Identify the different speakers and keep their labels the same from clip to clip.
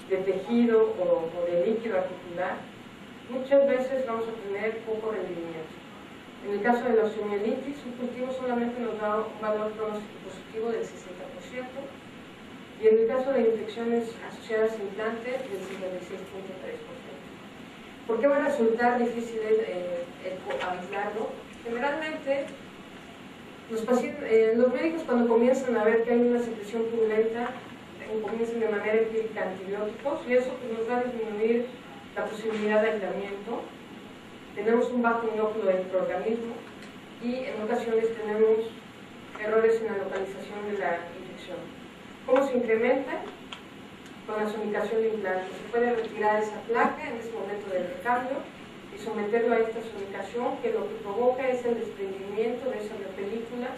Speaker 1: de tejido o de líquido articular, muchas veces vamos a tener poco rendimiento. En el caso de la osteomielitis, un cultivo solamente nos da un valor pronóstico positivo del 60%, y en el caso de infecciones asociadas a implantes, del 56.3%. ¿Por qué va a resultar difícil aislarlo? Generalmente, los médicos, cuando comienzan a ver que hay una secreción purulenta, comienzan de manera empírica antibióticos, y eso pues, nos va a disminuir la posibilidad de aislamiento. Tenemos un bajo inóculo del microorganismo y en ocasiones tenemos errores en la localización de la infección. ¿Cómo se incrementa? Con la sonicación de implantes. Se puede retirar esa placa en ese momento del recambio y someterlo a esta sonicación, que lo que provoca es el desprendimiento de esa película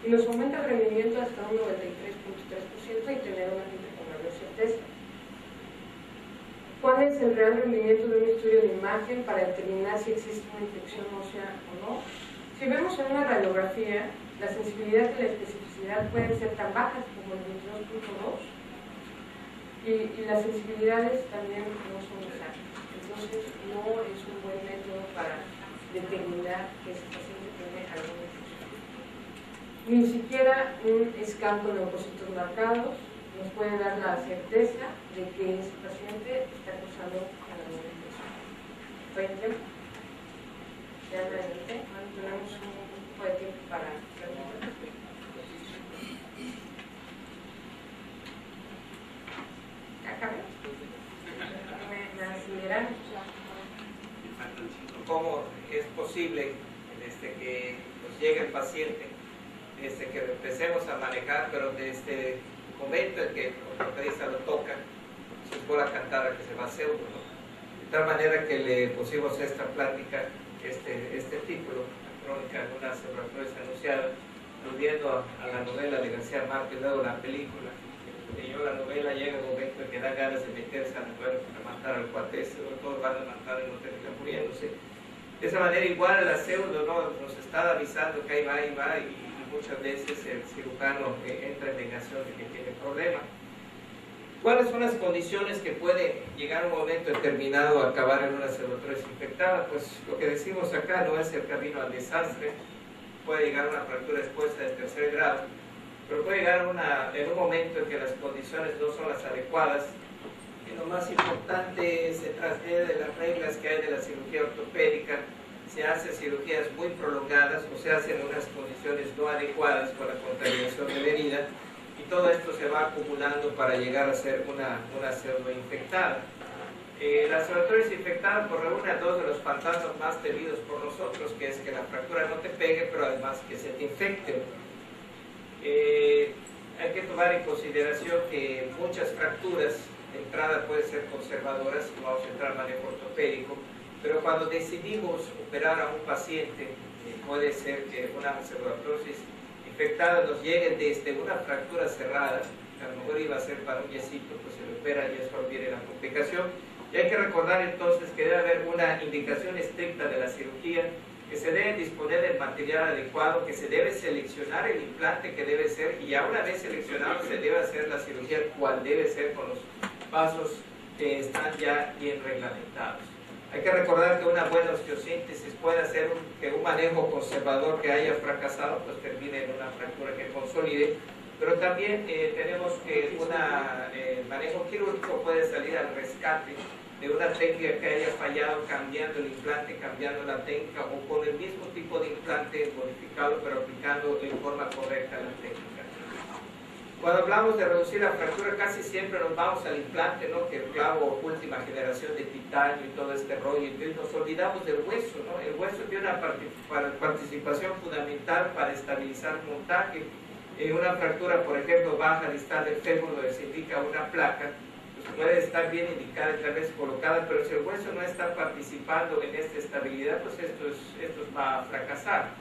Speaker 1: y nos aumenta el rendimiento hasta un 93.3% y tener una con mayor certeza. ¿Cuál es el real rendimiento de un estudio de imagen para determinar si existe una infección ósea o no? Si vemos en una radiografía, la sensibilidad y la especificidad pueden ser tan bajas como el 22.2 y las sensibilidades también no son exactas. Entonces, no es un buen método para determinar que ese paciente tiene alguna infección. Ni siquiera un scan con leucocitos marcados nos puede dar la certeza de que ese paciente está causando alguna infección. ¿Estoy en tiempo? Ya me adelanté, tenemos un poco de tiempo para preguntar. ¿Acabé? ¿Me aceleran?
Speaker 2: ¿Cómo es posible que nos llegue el paciente, que lo empecemos a manejar, pero desde el momento en que el ortopedista lo toca, se pone a cantar a que se va a pseudo, ¿no? De tal manera que le pusimos esta plática, este título, Crónica de una pseudoartrosis anunciada, aludiendo a la novela de García Márquez, luego la película. Leyó la novela, llega el momento en que da ganas de meterse a la novela para matar al cuate, todos van a matar y no terminan muriéndose. De esa manera, igual la pseudo, ¿no? Nos está avisando que ahí va, y muchas veces el cirujano entra en negación de que tiene problema. ¿Cuáles son las condiciones que puede llegar a un momento determinado a acabar en una pseudoartrosis infectada? Pues lo que decimos acá no es el camino al desastre. Puede llegar a una fractura expuesta de tercer grado, pero puede llegar en un momento en que las condiciones no son las adecuadas, y lo más importante se transgrede las reglas que hay de la cirugía ortopédica, se hacen cirugías muy prolongadas o se hacen en unas condiciones no adecuadas con la contaminación de la herida, y todo esto se va acumulando para llegar a ser una pseudoinfectada. La pseudoartrosis infectada reúne dos de los fantasmas más temidos por nosotros, que es que la fractura no te pegue, pero además que se te infecte. Hay que tomar en consideración que muchas fracturas de entrada pueden ser conservadoras, no vamos a entrar en manejo ortopédico, pero cuando decidimos operar a un paciente, puede ser que una pseudoartrosis infectada nos llegue desde una fractura cerrada, que a lo mejor iba a ser para un yesito, pues se le opera y eso viene la complicación. Y hay que recordar entonces que debe haber una indicación estricta de la cirugía, que se debe disponer del material adecuado, que se debe seleccionar el implante que debe ser, y ya una vez seleccionado se debe hacer la cirugía cual debe ser, con los pasos que están ya bien reglamentados. Hay que recordar que una buena osteosíntesis puede hacer que un manejo conservador que haya fracasado pues termine en una fractura que consolide, pero también tenemos que el manejo quirúrgico puede salir al rescate de una técnica que haya fallado, cambiando el implante, cambiando la técnica, o con el mismo tipo de implante modificado pero aplicando en forma correcta la técnica. Cuando hablamos de reducir la fractura, casi siempre nos vamos al implante, ¿no? Que el clavo última generación de titanio y todo este rollo, entonces nos olvidamos del hueso, ¿no? El hueso tiene una participación fundamental para estabilizar el montaje. Una fractura, por ejemplo, baja distal del fémur, donde se indica una placa, pues puede estar bien indicada y tal vez colocada, pero si el hueso no está participando en esta estabilidad, pues esto va a fracasar.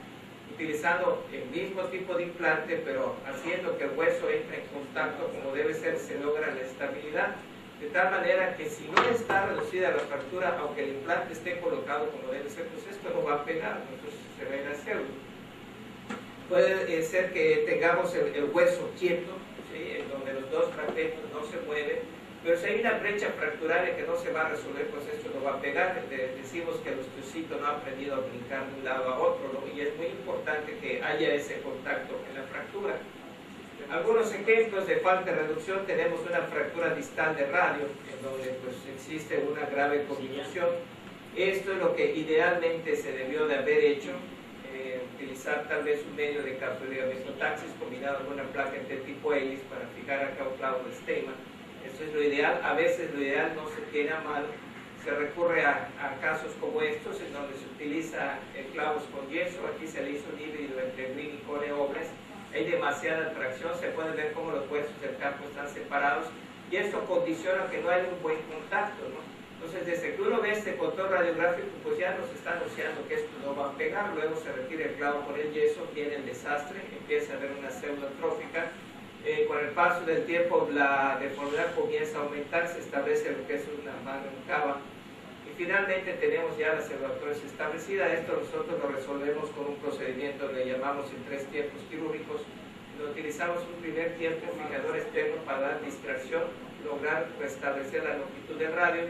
Speaker 2: Utilizando el mismo tipo de implante, pero haciendo que el hueso entre en contacto como debe ser, se logra la estabilidad. De tal manera que si no está reducida la fractura, aunque el implante esté colocado como debe ser, pues esto no va a pegar, entonces se va a ir a pseudo. Puede ser que tengamos el hueso quieto, ¿sí? En donde los dos fragmentos no se mueven, Pero si hay una brecha fracturaria que no se va a resolver, pues esto no va a pegar. Decimos que el osteocito no ha aprendido a brincar de un lado a otro, ¿no? Y es muy importante que haya ese contacto en la fractura. Algunos ejemplos de falta de reducción: tenemos una fractura distal de radio, en donde pues existe una grave conminución. Esto es lo que idealmente se debió de haber hecho, utilizar tal vez un medio de capsulamiento taxis combinado con una placa de tipo hélice para fijar acá un clavo de Steinmann. Esto es lo ideal. A veces lo ideal no se tiene a mano, se recurre a casos como estos, en donde se utiliza clavos con yeso. Aquí se le hizo un híbrido entre Green y Cone Obles. Hay demasiada tracción, se puede ver cómo los huesos del campo están separados, y esto condiciona que no haya un buen contacto, ¿no? Entonces, desde que uno ve este control radiográfico, pues ya nos está anunciando que esto no va a pegar. Luego se retira el clavo con el yeso, viene el desastre, empieza a haber una pseudotrófica. Con el paso del tiempo la deformidad comienza a aumentar, se establece lo que es una mano en cava, y finalmente tenemos ya la pseudoartrosis establecida. Esto nosotros lo resolvemos con un procedimiento que le llamamos en 3 tiempos quirúrgicos. Utilizamos un primer tiempo fijador externo para dar distracción, lograr restablecer la longitud del radio.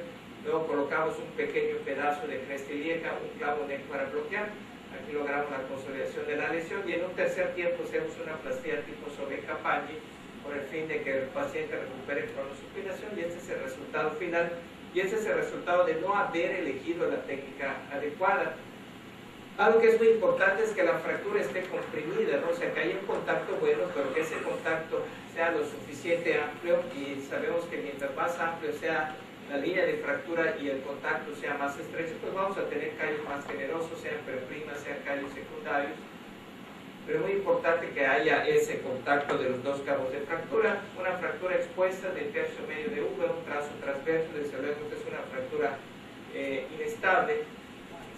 Speaker 2: Luego colocamos un pequeño pedazo de cresta ilíaca, un clavo neck para bloquear. Aquí logramos la consolidación de la lesión, y en un tercer tiempo hacemos una plastía tipo Sobey-Capaggi con el fin de que el paciente recupere cronosupinación, y este es el resultado final, y este es el resultado de no haber elegido la técnica adecuada. Algo que es muy importante es que la fractura esté comprimida, ¿no? O sea, que haya un contacto bueno, pero que ese contacto sea lo suficiente amplio, y sabemos que mientras más amplio sea la línea de fractura y el contacto sea más estrecho, pues vamos a tener callos más generosos, sean preprimas, sean callos secundarios. Pero es muy importante que haya ese contacto de los dos cabos de fractura. Una fractura expuesta de tercio medio de úmero, un trazo transverso, desde luego que es una fractura inestable.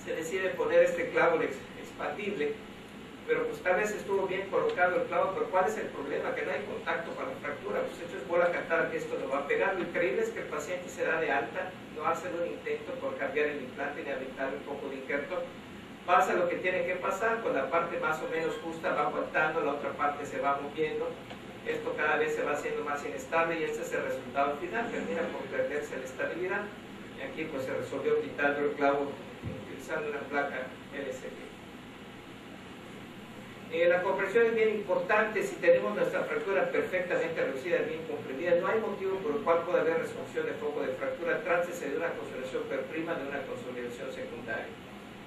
Speaker 2: Se decide poner este clavo expandible, pero pues tal vez estuvo bien colocado el clavo, pero ¿cuál es el problema? Que no hay contacto para la fractura. Pues hecho es bola cantada que esto no va a pegar. Lo increíble es que el paciente se da de alta, no hace un intento por cambiar el implante ni habilitar un poco de injerto. Pasa lo que tiene que pasar, con la parte más o menos justa va aguantando, la otra parte se va moviendo. Esto cada vez se va haciendo más inestable, y este es el resultado final. Termina por perderse la estabilidad, y aquí pues se resolvió quitando el clavo utilizando una placa LCP. La compresión es bien importante. Si tenemos nuestra fractura perfectamente reducida, bien comprimida, no hay motivo por el cual pueda haber resolución de foco de fractura. Trátese de una consolidación perprima, de una consolidación secundaria.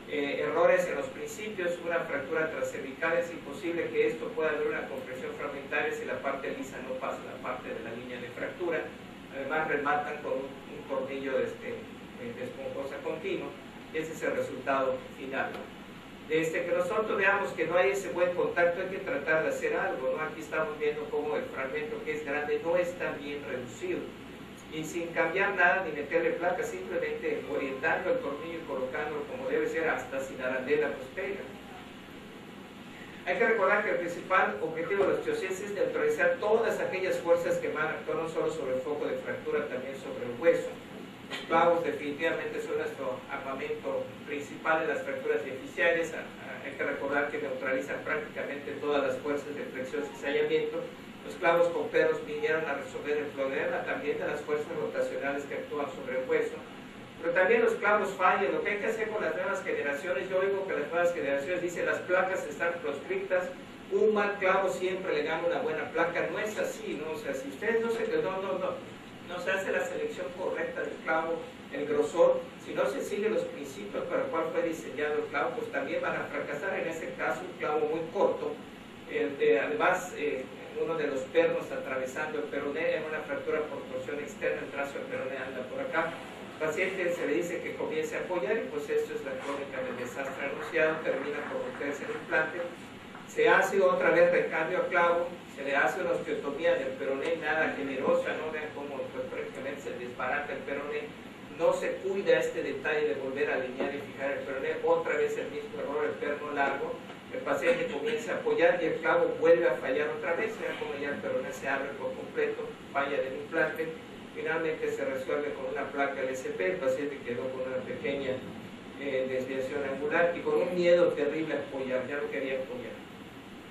Speaker 2: Errores en los principios: una fractura transcervical, es imposible que esto pueda haber una compresión fragmentaria si la parte lisa no pasa la parte de la línea de fractura. Además rematan con un tornillo de esponjosa continuo, y ese es el resultado final. Desde que nosotros veamos que no hay ese buen contacto, hay que tratar de hacer algo, ¿no? Aquí estamos viendo cómo el fragmento, que es grande, no está bien reducido, y sin cambiar nada ni meterle placa, simplemente orientando el tornillo y colocándolo como debe ser, hasta sin arandela, pues pega. Hay que recordar que el principal objetivo de la osteociencia es neutralizar todas aquellas fuerzas que van a actuar no solo sobre el foco de fractura, también sobre el hueso. Los clavos definitivamente son nuestro armamento principal en las fracturas deficiarias. Hay que recordar que neutralizan prácticamente todas las fuerzas de flexión y cizallamiento. Los clavos con perros vinieron a resolver el problema también de las fuerzas rotacionales que actúan sobre el hueso. Pero también los clavos fallan. Lo que hay que hacer con las nuevas generaciones, yo oigo que las nuevas generaciones dicen las placas están proscriptas, un mal clavo siempre le gana una buena placa. No es así, ¿no? O sea, si ustedes no se hace la selección correcta del clavo, el grosor, si no se siguen los principios para el cual fue diseñado el clavo, pues también van a fracasar. En este caso, un clavo muy corto, además uno de los pernos atravesando el peroné, en una fractura por torsión externa, el trazo del peroné anda por acá. Al paciente se le dice que comience a apoyar, y pues esto es la crónica del desastre anunciado. Termina por romperse el implante, se hace otra vez recambio a clavo, se le hace una osteotomía del peroné nada generosa, no vean cómo pues, prácticamente se desbarata el peroné. No se cuida este detalle de volver a alinear y fijar el peroné, otra vez el mismo error, el perno largo. El paciente comienza a apoyar y el clavo vuelve a fallar otra vez. Vean cómo ya el peroné se abre por completo, falla del implante. Finalmente se resuelve con una placa LCP. El paciente quedó con una pequeña desviación angular y con un miedo terrible a apoyar, ya no quería apoyar.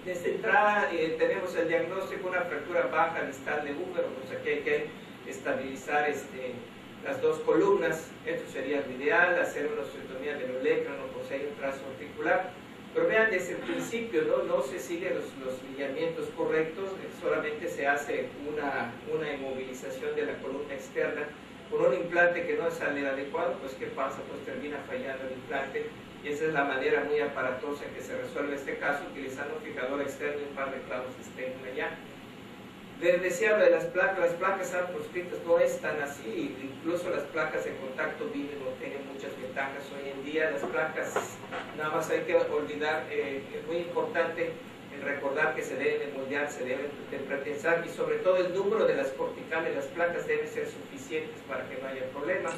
Speaker 2: Desde entrada tenemos el diagnóstico, una fractura baja distal de úmero. Pues aquí hay que estabilizar las dos columnas. Esto sería lo ideal, hacer una osteotomía del olecrano por si hay un trazo articular. Pero vean, desde el principio no se siguen los lineamientos correctos, solamente se hace una inmovilización de la columna externa con un implante que no es el adecuado. Pues ¿qué pasa? Pues termina fallando el implante, y esa es la manera muy aparatosa en que se resuelve este caso, utilizando un fijador externo y un par de clavos externos allá. Les decía lo de las placas están proscritas, no es tan así, incluso las placas de contacto mínimo tienen muchas ventajas hoy en día. Las placas, nada más hay que olvidar, es muy importante el recordar que se deben de moldear, se deben de pretensar, y sobre todo el número de las corticales, las placas deben ser suficientes para que no haya problema.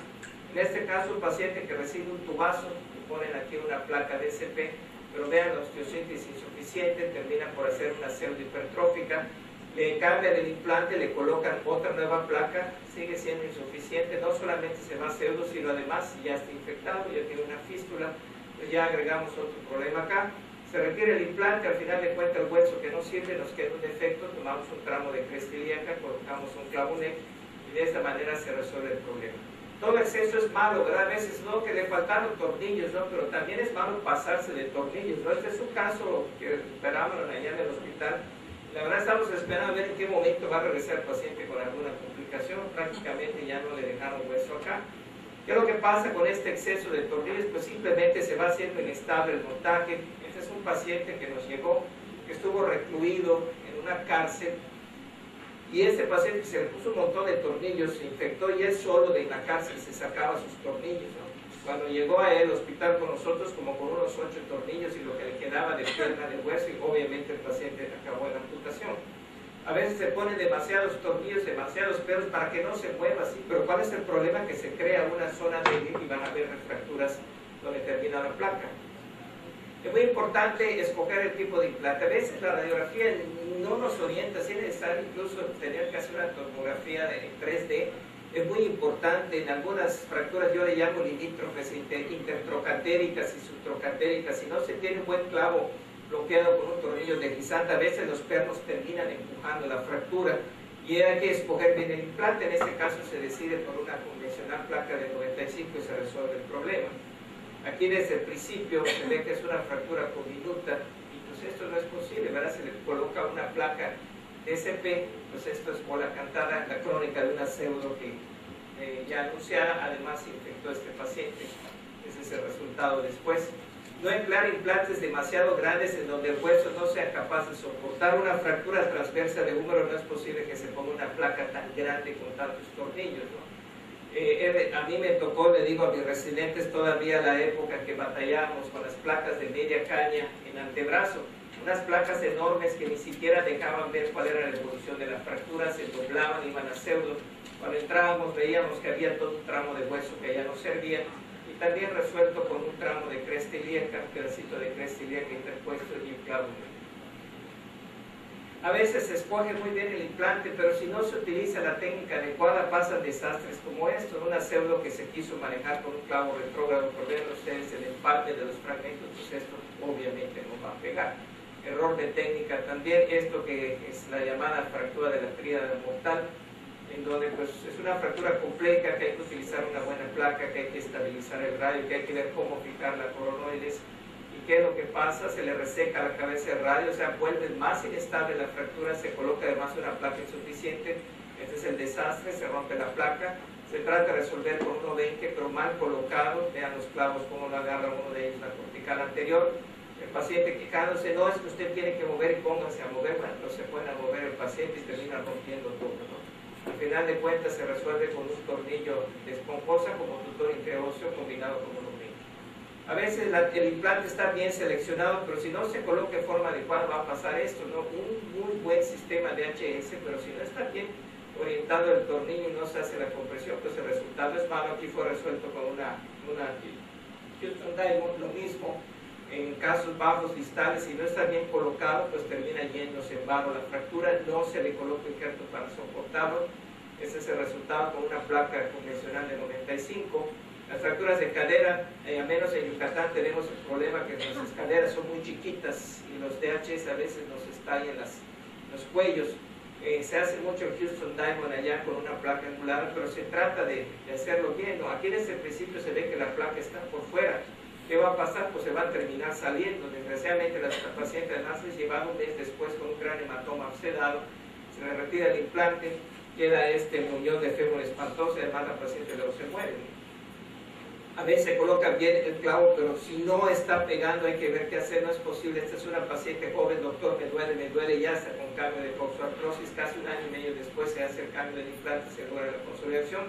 Speaker 2: En este caso, un paciente que recibe un tubazo, le ponen aquí una placa de SP, pero vean, la osteosíntesis insuficiente, termina por hacer una pseudohipertrófica, le cambian el implante, le colocan otra nueva placa, sigue siendo insuficiente, no solamente se va pseudo, sino además ya está infectado, ya tiene una fístula, pues ya agregamos otro problema acá. Se retira el implante, al final de cuentas el hueso que no sirve, nos queda un defecto, tomamos un tramo de cresta ilíaca, colocamos un clavo NEC, y de esta manera se resuelve el problema. Todo exceso es malo, ¿verdad? A veces no, que le faltaron tornillos, ¿no? Pero también es malo pasarse de tornillos, ¿no? Este es un caso que esperábamos allá en el hospital. La verdad estamos esperando a ver en qué momento va a regresar el paciente con alguna complicación. Prácticamente ya no le dejaron hueso acá. ¿Qué es lo que pasa con este exceso de tornillos? Pues simplemente se va haciendo inestable el montaje. Este es un paciente que nos llegó, que estuvo recluido en una cárcel, y este paciente se le puso un montón de tornillos, se infectó, y él solo de la cárcel se sacaba sus tornillos, ¿no? Cuando llegó a él al hospital con nosotros, como con unos 8 tornillos y lo que le quedaba de pierna, de hueso, y obviamente el paciente acabó en amputación. A veces se ponen demasiados tornillos, demasiados pelos para que no se mueva así, pero ¿cuál es el problema? Que se crea una zona débil y van a haber refracturas donde termina la placa. Es muy importante escoger el tipo de implante. A veces la radiografía no nos orienta, si es necesario incluso tener que hacer una tomografía en 3D. Es muy importante. En algunas fracturas yo le llamo limítrofes intertrocantéricas y subtrocantéricas. Si no se tiene un buen clavo bloqueado con un tornillo deslizante, a veces los pernos terminan empujando la fractura, y hay que escoger bien el implante. En este caso se decide por una convencional placa de 95 y se resuelve el problema. Aquí desde el principio se ve que es una fractura conminuta, y pues esto no es posible, ¿verdad? Se le coloca una placa de SP, pues esto es bola cantada, la crónica de una pseudo que ya anunciada, además infectó a este paciente. Ese es el resultado después. No emplear implantes demasiado grandes en donde el hueso no sea capaz de soportar una fractura transversa de húmero. No es posible que se ponga una placa tan grande con tantos tornillos, ¿no? A mí me tocó, le digo a mis residentes, todavía la época que batallábamos con las placas de media caña en antebrazo, unas placas enormes que ni siquiera dejaban ver cuál era la evolución de la fractura, se doblaban, iban a pseudo. Cuando entrábamos veíamos que había todo un tramo de hueso que ya no servía, y también resuelto con un tramo de cresta ilíaca, un pedacito de cresta ilíaca interpuesto y un clavo. A veces se escoge muy bien el implante, pero si no se utiliza la técnica adecuada pasan desastres como esto, una pseudo que se quiso manejar con un clavo retrógrado. Por ver ustedes el empate de los fragmentos, pues esto obviamente no va a pegar. Error de técnica también, esto que es la llamada fractura de la tríada mortal, en donde pues es una fractura compleja, que hay que utilizar una buena placa, que hay que estabilizar el radio, que hay que ver cómo fijar la coronoides. ¿Qué es lo que pasa? Se le reseca la cabeza del radio, o sea, vuelve más inestable la fractura, se coloca además una placa insuficiente. Este es el desastre, se rompe la placa. Se trata de resolver con 1.20, pero mal colocado. Vean los clavos, cómo lo agarra uno de ellos, la cortical anterior. El paciente quejándose, no, es que usted tiene que mover y póngase a mover. Bueno, no se puede mover el paciente y termina rompiendo todo, ¿no? Al final de cuentas se resuelve con un tornillo de esponjosa como tutor intraóseo combinado con un hormiguero. A veces el implante está bien seleccionado, pero si no se coloca de forma adecuada va a pasar esto, ¿no? Un muy buen sistema de HS, pero si no está bien orientado el tornillo y no se hace la compresión, pues el resultado es malo. Aquí fue resuelto con una Houston Diamond, lo mismo. En casos bajos distales, si no está bien colocado, pues termina yéndose en vano la fractura, no se le coloca injerto para soportarlo. Ese es el resultado con una placa convencional de 95. Las fracturas de cadera, al menos en Yucatán tenemos el problema que nuestras caderas son muy chiquitas y los DHs a veces nos estallan los cuellos. Se hace mucho en Houston Diamond allá con una placa angulada, pero se trata de hacerlo bien, ¿no? Aquí en este principio se ve que la placa está por fuera. ¿Qué va a pasar? Pues se va a terminar saliendo. Desgraciadamente la paciente además es llevada un mes después con un gran hematoma obsedado, se le retira el implante, queda este muñón de fémur espantoso y además la paciente luego se muere. A veces se coloca bien el clavo, pero si no está pegando hay que ver qué hacer, no es posible. Esta es una paciente joven, doctor, me duele, ya está con cambio de coxoartrosis, casi un año y medio después se hace el cambio del implante, se logra la consolidación,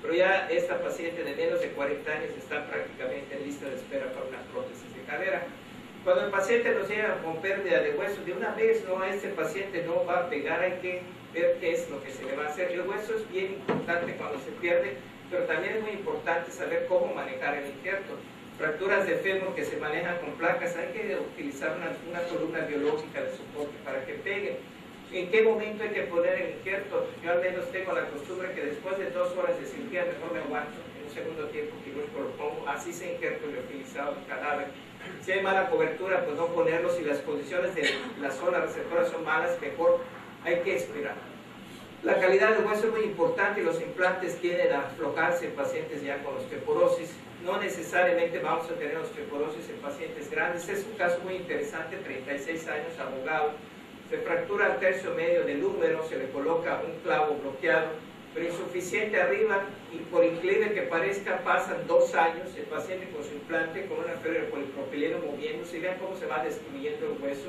Speaker 2: pero ya esta paciente de menos de 40 años está prácticamente en lista de espera para una prótesis de cadera. Cuando el paciente nos llega con pérdida de hueso, de una vez, no, a este paciente no va a pegar, hay que ver qué es lo que se le va a hacer. El hueso es bien importante cuando se pierde, pero también es muy importante saber cómo manejar el injerto. Fracturas de fémur que se manejan con placas, hay que utilizar una columna biológica de soporte para que pegue. ¿En qué momento hay que poner el injerto? Yo al menos tengo la costumbre que después de 2 horas de cirugía mejor me aguanto, en un segundo tiempo quirúrgico lo pongo, así se injerto el utilizado el cadáver. Si hay mala cobertura, pues no ponerlo. Si las condiciones de la zona receptora son malas, mejor hay que esperar. La calidad del hueso es muy importante y los implantes tienden a aflojarse en pacientes ya con osteoporosis. No necesariamente vamos a tener osteoporosis en pacientes grandes. Es un caso muy interesante, 36 años, abogado. Se fractura el tercio medio del húmero, se le coloca un clavo bloqueado, pero insuficiente arriba, y por inclive que parezca pasan 2 años, el paciente con su implante, con una fibra de polipropileno moviéndose, y vean cómo se va destruyendo el hueso,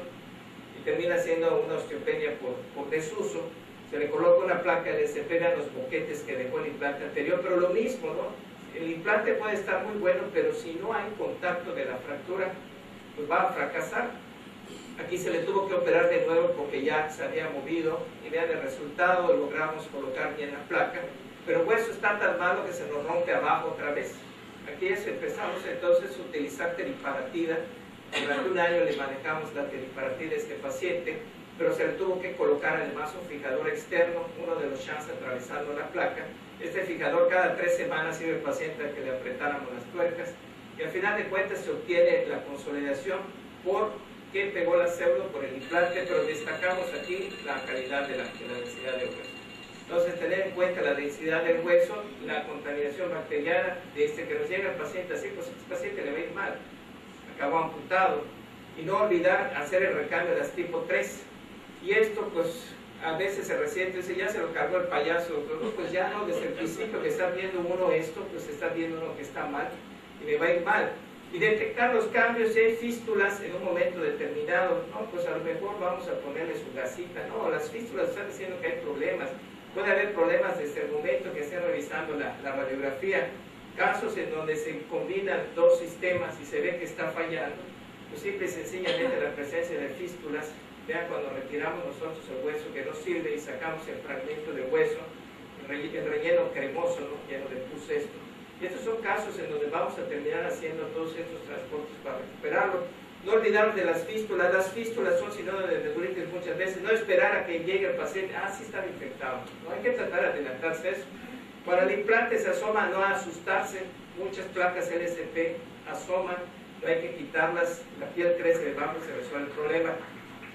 Speaker 2: y termina siendo una osteopenia por desuso. Se le coloca una placa de se pegan los boquetes que dejó el implante anterior, pero lo mismo, ¿no? El implante puede estar muy bueno, pero si no hay contacto de la fractura, pues va a fracasar. Aquí se le tuvo que operar de nuevo porque ya se había movido, y vean el resultado, logramos colocar bien la placa, pero el hueso está tan malo que se nos rompe abajo otra vez. Aquí empezamos entonces a utilizar teriparatida. Durante un año le manejamos la teriparatida a este paciente, pero se le tuvo que colocar además un fijador externo, uno de los shunts atravesando la placa. Este fijador cada 3 semanas iba el paciente a que le apretáramos las tuercas, y al final de cuentas se obtiene la consolidación porque pegó la pseudo por el implante, pero destacamos aquí la calidad de la densidad del hueso. Entonces, tener en cuenta la densidad del hueso, la contaminación bacteriana, desde que nos llega el paciente así, pues este paciente le va a ir mal, acabó amputado, y no olvidar hacer el recambio de las tipo 3. Y esto, pues, a veces se resiente, dice, ya se lo cargó el payaso, pero pues ya no, desde el principio que está viendo uno esto, pues está viendo uno que está mal, y me va a ir mal. Y detectar los cambios, si hay fístulas en un momento determinado, no, pues a lo mejor vamos a ponerle su gasita, no, las fístulas están diciendo que hay problemas, puede haber problemas desde el momento que estén revisando la radiografía, casos en donde se combinan 2 sistemas y se ve que está fallando, pues simple y sencillamente la presencia de fístulas. Vean cuando retiramos nosotros el hueso que no sirve y sacamos el fragmento de hueso, el relleno cremoso, ¿no? Lleno de pus esto. Y estos son casos en donde vamos a terminar haciendo todos estos transportes para recuperarlo. No olvidarnos de las fístulas son sinónimo de medulitis muchas veces, no esperar a que llegue el paciente, sí estaba infectado, no hay que tratar de adelantarse eso. Cuando el implante se asoma, no asustarse, muchas placas LSP asoman, no hay que quitarlas, la piel crece debajo y se resuelve el problema.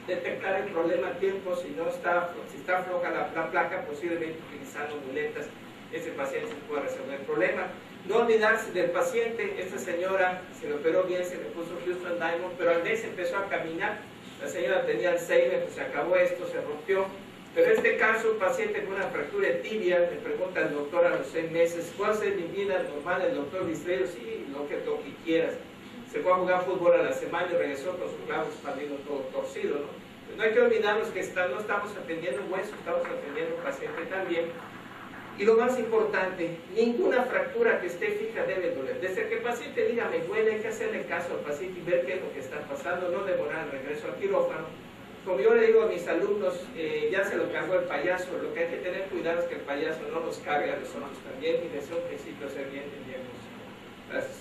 Speaker 2: Detectar el problema a tiempo, si está floja la placa, posiblemente utilizando muletas, ese paciente se puede resolver el problema. No olvidarse del paciente, esta señora se le operó bien, se le puso Houston Diamond, pero al mes empezó a caminar, la señora tenía Alzheimer, pues se acabó esto, se rompió. Pero en este caso, un paciente con una fractura de tibia, me pregunta el doctor a los 6 meses, ¿cuál es mi vida normal? El doctor Distrello, sí, lo que quieras. Se fue a jugar fútbol a la semana y regresó con su clavo expandido todo torcido, ¿no? Pues no hay que olvidarnos que no estamos atendiendo un hueso, estamos atendiendo un paciente también. Y lo más importante, ninguna fractura que esté fija debe doler. Desde que el paciente diga me duele, hay que hacerle caso al paciente y ver qué es lo que está pasando, no demorar el regreso al quirófano. Como yo le digo a mis alumnos, ya se lo cargó el payaso, lo que hay que tener cuidado es que el payaso no nos cargue a nosotros también, y desde un principio hacer bien el diagnóstico. Gracias.